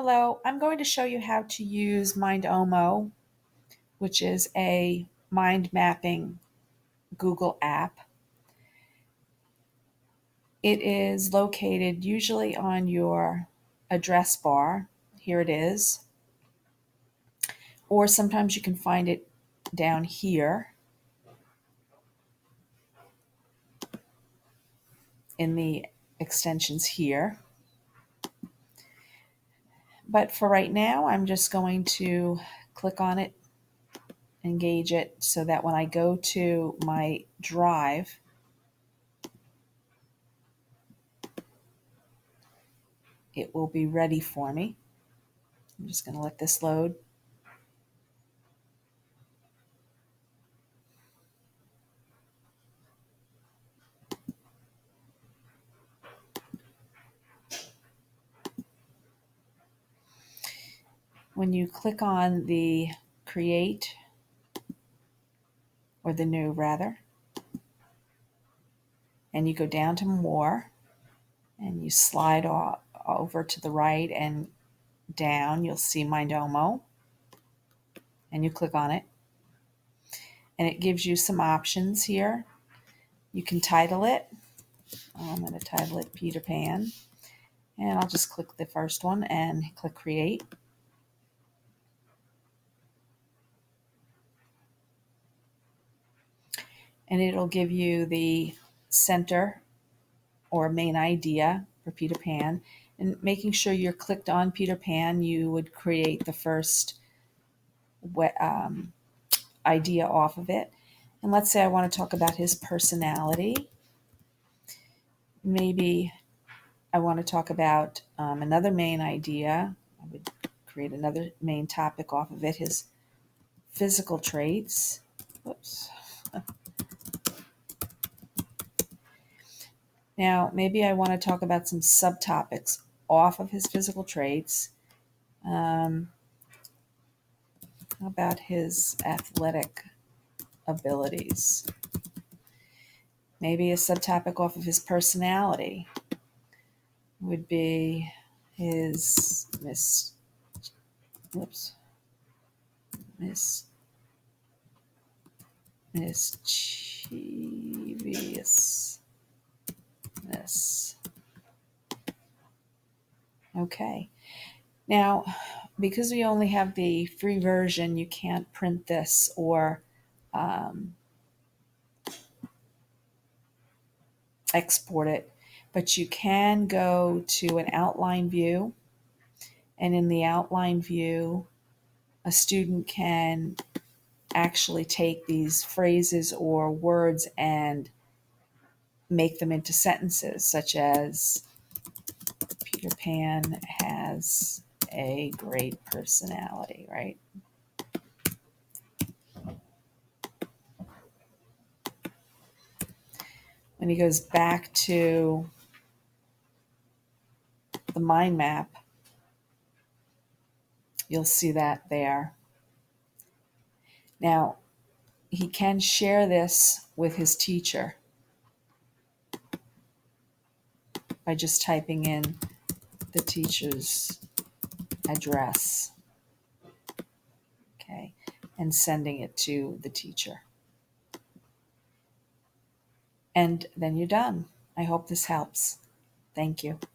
Hello, I'm going to show you how to use Mindomo, which is a mind mapping Google app. It is located usually on your address bar. Here it is. Or sometimes you can find it down here in the extensions here. But for right now, I'm just going to click on it, engage it, so that when I go to my drive, it will be ready for me. I'm just going to let this load. When you click on the create, or the new rather, and you go down to more, and you slide over to the right and down, you'll see Mindomo, and you click on it. And it gives you some options here. You can title it. I'm going to title it Peter Pan. And I'll just click the first one and click create. And it'll give you the center or main idea for Peter Pan. And making sure you're clicked on Peter Pan, you would create the first idea off of it. And let's say I want to talk about his personality. Maybe I want to talk about another main idea. I would create another main topic off of it, his physical traits. Whoops. Now, maybe I want to talk about some subtopics off of his physical traits. How about his athletic abilities? Maybe a subtopic off of his personality would be his mischievousness. Okay. Now, because we only have the free version, you can't print this or export it, but you can go to an outline view, and in the outline view, a student can actually take these phrases or words and make them into sentences, such as Peter Pan has a great personality, right? When he goes back to the mind map, you'll see that there. Now, he can share this with his teacher by just typing in the teacher's address, okay, and sending it to the teacher. And then you're done. I hope this helps. Thank you.